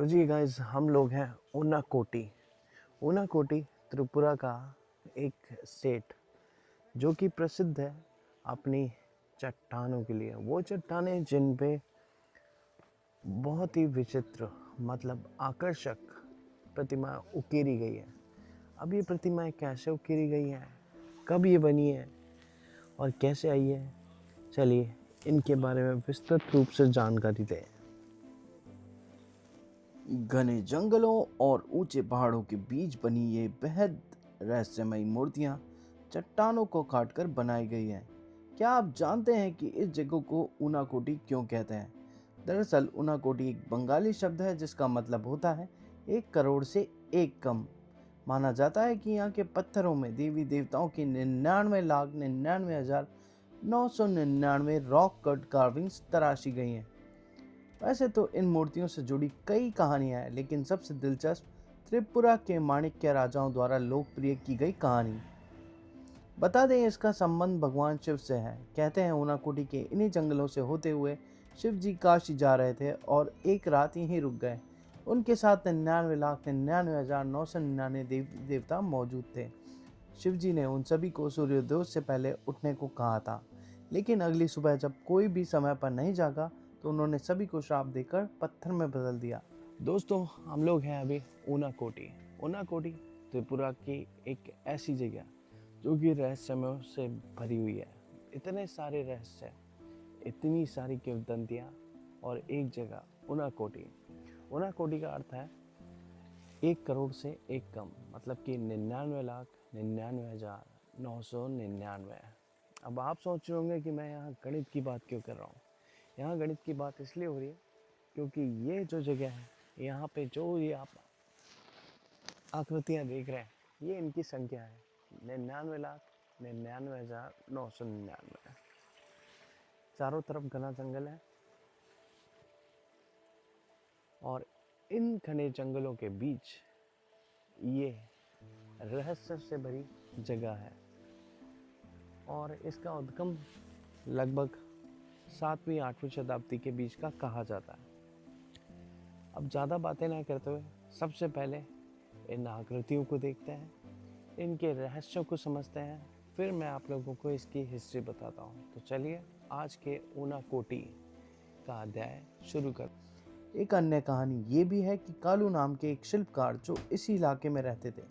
तो जी गाइस, हम लोग हैं ऊनाकोटी। ऊनाकोटी त्रिपुरा का एक स्टेट जो कि प्रसिद्ध है अपनी चट्टानों के लिए। वो चट्टानें जिन पे बहुत ही विचित्र मतलब आकर्षक प्रतिमा उकेरी गई है। अब ये प्रतिमाएं कैसे उकेरी गई हैं, कब ये बनी है और कैसे आई है, चलिए इनके बारे में विस्तृत रूप से जानकारी दें। घने जंगलों और ऊंचे पहाड़ों के बीच बनी ये बेहद रहस्यमयी मूर्तियां चट्टानों को काटकर बनाई गई हैं। क्या आप जानते हैं कि इस जगह को ऊनाकोटी क्यों कहते हैं? दरअसल ऊनाकोटी एक बंगाली शब्द है जिसका मतलब होता है 1 करोड़ से एक कम। माना जाता है कि यहाँ के पत्थरों में देवी देवताओं की 99,99,999 रॉक कट कार्विंग्स तराशी गई हैं। वैसे तो इन मूर्तियों से जुड़ी कई कहानियां हैं, लेकिन सबसे दिलचस्प त्रिपुरा के माणिक्य राजाओं द्वारा लोकप्रिय की गई कहानी। बता दें, इसका संबंध भगवान शिव से है। कहते हैं ऊनाकोटी के इन्हीं जंगलों से होते हुए शिव जी काशी जा रहे थे और एक रात यहीं रुक गए। उनके साथ 99,99,999 देवी देवता मौजूद थे। शिव जी ने उन सभी को सूर्योदय से पहले उठने को कहा था, लेकिन अगली सुबह जब कोई भी समय पर नहीं जागा तो उन्होंने सभी को श्राप देकर पत्थर में बदल दिया। दोस्तों, हम लोग हैं अभी ऊनाकोटी। ऊनाकोटी त्रिपुरा की एक ऐसी जगह जो कि रहस्यमयों से भरी हुई है। इतने सारे रहस्य, इतनी सारी किंवदंतियाँ और एक जगह ऊनाकोटी। ऊनाकोटी का अर्थ है 1 करोड़ से एक कम, मतलब कि 99,99,999। अब आप सोच रहे होंगे कि मैं यहाँ गणित की बात क्यों कर रहा हूँ। यहाँ गणित की बात इसलिए हो रही है क्योंकि ये जो जगह है, यहाँ पे जो ये आप आकृतियाँ देख रहे हैं, ये इनकी संख्या है 99,99,999। चारों तरफ घना जंगल है और इन घने जंगलों के बीच ये रहस्य से भरी जगह है और इसका उद्गम लगभग 7वीं-8वीं शताब्दी के बीच का कहा जाता है। अब ज़्यादा बातें ना करते हुए सबसे पहले इन आकृतियों को देखते हैं, इनके रहस्यों को समझते हैं, फिर मैं आप लोगों को इसकी हिस्ट्री बताता हूँ। तो चलिए आज के ऊनाकोटी का अध्याय शुरू कर। एक अन्य कहानी ये भी है कि कालू नाम के एक शिल्पकार जो इसी इलाके में रहते थे,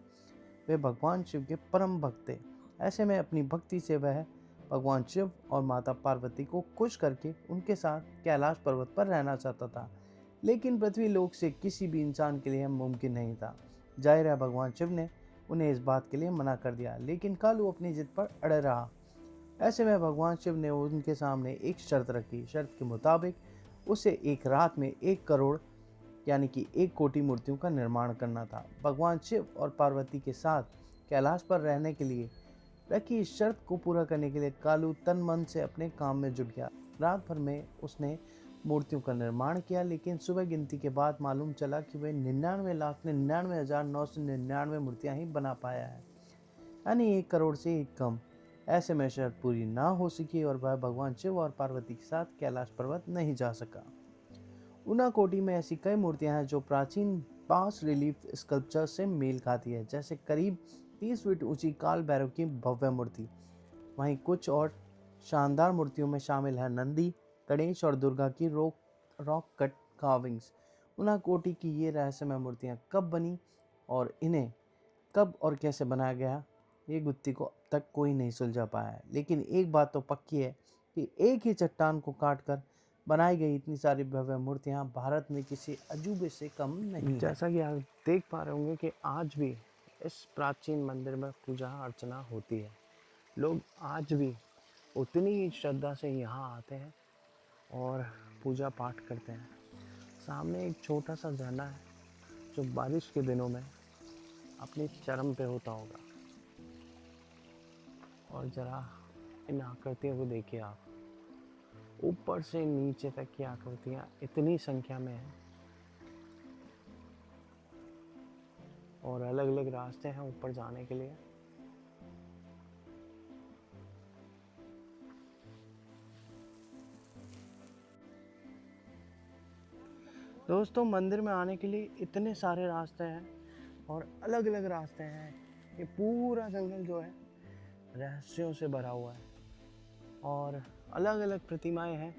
वे भगवान शिव के परम भक्त थे। ऐसे में अपनी भक्ति से वह भगवान शिव और माता पार्वती को खुश करके उनके साथ कैलाश पर्वत पर रहना चाहता था, लेकिन पृथ्वी लोक से किसी भी इंसान के लिए मुमकिन नहीं था। जाहिर है भगवान शिव ने उन्हें इस बात के लिए मना कर दिया, लेकिन कालू अपनी जिद पर अड़े रहा। ऐसे में भगवान शिव ने उनके सामने एक शर्त रखी। शर्त के मुताबिक उसे एक रात में 1 करोड़ यानी कि 1 कोटि मूर्तियों का निर्माण करना था। भगवान शिव और पार्वती के साथ कैलाश पर रहने के लिए रखी इस शर्त को पूरा करने के लिए कालू तन मन से अपने काम में जुट गया। रात भर में उसने मूर्तियों का निर्माण किया, लेकिन सुबह गिनती के बाद मालूम चला कि वह 99,99,999 मूर्तियां ही बना पाया है, यानी 1 करोड़ से एक कम। ऐसे में शर्त पूरी ना हो सकी और वह भगवान शिव और पार्वती के साथ कैलाश पर्वत नहीं जा सका। ऊनाकोटी में ऐसी कई मूर्तियां हैं जो प्राचीन बास रिलीफ स्कल्पचर से मेल खाती है, जैसे करीब 30 फीट ऊंची काल भैरव की भव्य मूर्ति। वहीं कुछ और शानदार मूर्तियों में शामिल है नंदी, गणेश और दुर्गा की रॉक कट कार्विंग्स। ऊनाकोटी की ये रहस्यमय मूर्तियां कब बनी और इन्हें कब और कैसे बनाया गया, ये गुत्थी को अब तक कोई नहीं सुलझा पाया है। लेकिन एक बात तो पक्की है कि एक ही चट्टान को काटकर बनाई गई इतनी सारी भव्य मूर्तियां भारत में किसी अजूबे से कम नहीं है। जैसा कि आप देख पा रहे होंगे कि आज भी इस प्राचीन मंदिर में पूजा अर्चना होती है। लोग आज भी उतनी ही श्रद्धा से यहाँ आते हैं और पूजा पाठ करते हैं। सामने एक छोटा सा झरना है जो बारिश के दिनों में अपनी चरम पे होता होगा। और ज़रा इन आकृतियों को देखिए आप, ऊपर से नीचे तक की आकृतियाँ इतनी संख्या में हैं और अलग अलग रास्ते हैं ऊपर जाने के लिए। दोस्तों मंदिर में आने के लिए इतने सारे रास्ते हैं और अलग अलग रास्ते हैं। ये पूरा जंगल जो है रहस्यों से भरा हुआ है और अलग अलग प्रतिमाएं हैं।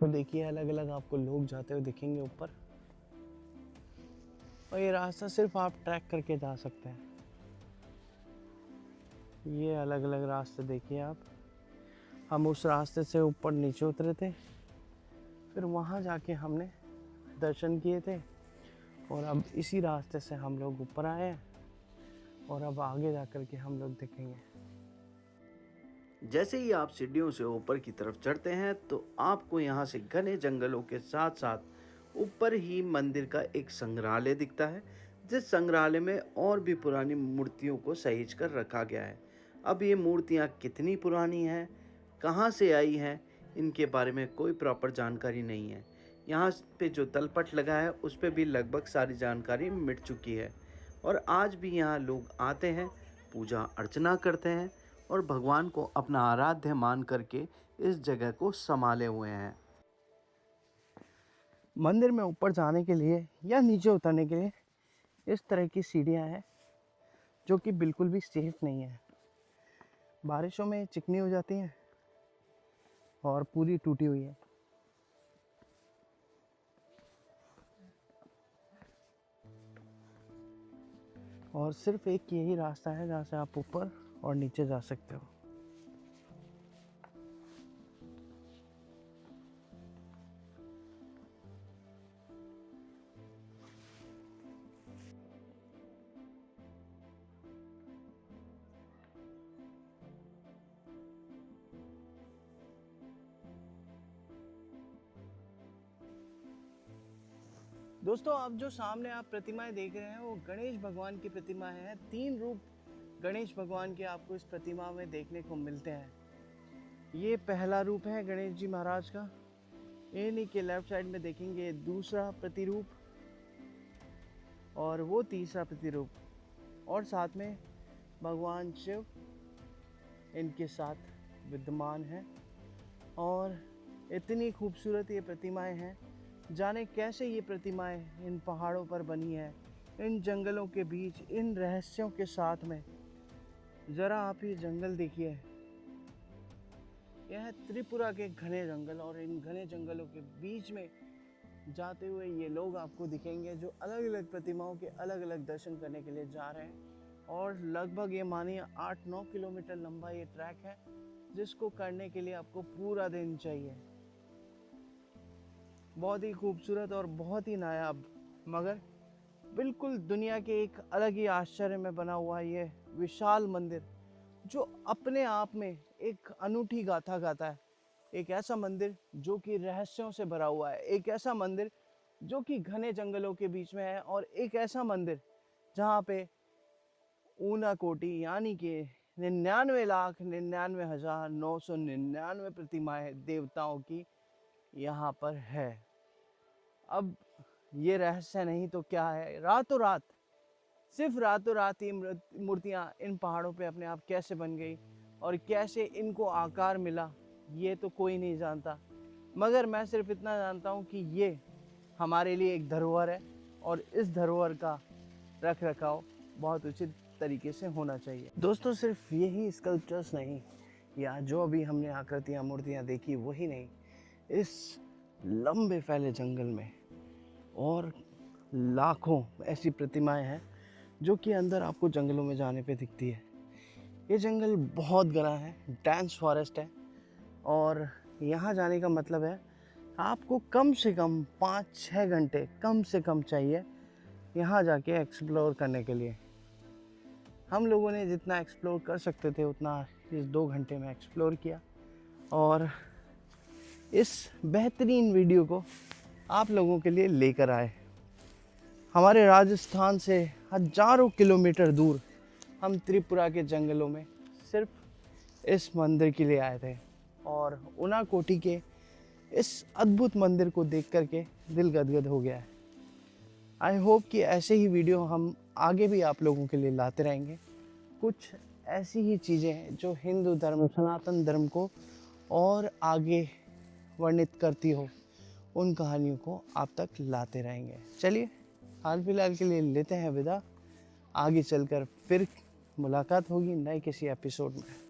तो देखिए अलग अलग आपको लोग जाते हुए दिखेंगे ऊपर, और ये रास्ता सिर्फ आप ट्रैक करके जा सकते हैं। ये अलग अलग रास्ते देखिए आप। हम उस रास्ते से ऊपर नीचे उतरे थे, फिर वहाँ जाके हमने दर्शन किए थे, और अब इसी रास्ते से हम लोग ऊपर आए हैं और अब आगे जा कर के हम लोग देखेंगे। जैसे ही आप सीढ़ियों से ऊपर की तरफ चढ़ते हैं तो आपको यहाँ से घने जंगलों के साथ साथ ऊपर ही मंदिर का एक संग्रहालय दिखता है, जिस संग्रहालय में और भी पुरानी मूर्तियों को सहेज कर रखा गया है। अब ये मूर्तियाँ कितनी पुरानी हैं, कहाँ से आई हैं, इनके बारे में कोई प्रॉपर जानकारी नहीं है। यहाँ पे जो तलपट लगा है उस पे भी लगभग सारी जानकारी मिट चुकी है, और आज भी यहाँ लोग आते हैं, पूजा अर्चना करते हैं और भगवान को अपना आराध्य मान करके इस जगह को संभाले हुए हैं। मंदिर में ऊपर जाने के लिए या नीचे उतरने के लिए इस तरह की सीढ़ियाँ हैं जो कि बिल्कुल भी सेफ नहीं है। बारिशों में चिकनी हो जाती हैं और पूरी टूटी हुई है। और सिर्फ एक यही रास्ता है जहाँ से आप ऊपर और नीचे जा सकते हो। दोस्तों आप जो सामने आप प्रतिमाएं देख रहे हैं वो गणेश भगवान की प्रतिमा है। 3 रूप गणेश भगवान के आपको इस प्रतिमा में देखने को मिलते हैं। ये पहला रूप है गणेश जी महाराज का। इन्हीं के लेफ्ट साइड में देखेंगे दूसरा प्रतिरूप, और वो तीसरा प्रतिरूप, और साथ में भगवान शिव इनके साथ विद्यमान है। और इतनी खूबसूरत ये प्रतिमाएं हैं। जाने कैसे ये प्रतिमाएं इन पहाड़ों पर बनी है, इन जंगलों के बीच, इन रहस्यों के साथ में। ज़रा आप ये जंगल देखिए, यह है त्रिपुरा के घने जंगल, और इन घने जंगलों के बीच में जाते हुए ये लोग आपको दिखेंगे जो अलग अलग प्रतिमाओं के अलग अलग दर्शन करने के लिए जा रहे हैं। और लगभग ये मानिए 8-9 किलोमीटर लंबा ये ट्रैक है, जिसको करने के लिए आपको पूरा दिन चाहिए। बहुत ही खूबसूरत और बहुत ही नायाब, मगर बिल्कुल दुनिया के एक अलग ही आश्चर्य में बना हुआ ये विशाल मंदिर, जो अपने आप में एक अनूठी गाथा गाता है। एक ऐसा मंदिर जो कि रहस्यों से भरा हुआ है, एक ऐसा मंदिर जो कि घने जंगलों के बीच में है, और एक ऐसा मंदिर जहाँ पे ऊना कोटि यानी कि 99,99,999 प्रतिमाएं देवताओं की यहाँ पर है। अब ये रहस्य नहीं तो क्या है, रातों रात, सिर्फ रातों रात ये मूर्तियाँ इन पहाड़ों पे अपने आप कैसे बन गई और कैसे इनको आकार मिला, ये तो कोई नहीं जानता। मगर मैं सिर्फ इतना जानता हूँ कि ये हमारे लिए एक धरोहर है, और इस धरोहर का रख रखाव बहुत उचित तरीके से होना चाहिए। दोस्तों सिर्फ यही स्कल्पचर्स नहीं, या जो अभी हमने आकृतियाँ मूर्तियाँ देखी वही नहीं, इस लंबे फैले जंगल में और लाखों ऐसी प्रतिमाएं हैं जो कि अंदर आपको जंगलों में जाने पे दिखती है। ये जंगल बहुत घना है, डेंस फॉरेस्ट है, और यहाँ जाने का मतलब है आपको कम से कम 5-6 घंटे कम से कम चाहिए यहाँ जाके एक्सप्लोर करने के लिए। हम लोगों ने जितना एक्सप्लोर कर सकते थे उतना इस 2 घंटे में एक्सप्लोर किया, और इस बेहतरीन वीडियो को आप लोगों के लिए लेकर आए। हमारे राजस्थान से हजारों किलोमीटर दूर हम त्रिपुरा के जंगलों में सिर्फ इस मंदिर के लिए आए थे, और उनाकोटी के इस अद्भुत मंदिर को देख करके दिल गदगद हो गया है। आई होप कि ऐसे ही वीडियो हम आगे भी आप लोगों के लिए लाते रहेंगे। कुछ ऐसी ही चीज़ें जो हिंदू धर्म, सनातन धर्म को और आगे वर्णित करती हो, उन कहानियों को आप तक लाते रहेंगे। चलिए हाल फिलहाल के लिए लेते हैं विदा, आगे चलकर फिर मुलाकात होगी नए किसी एपिसोड में।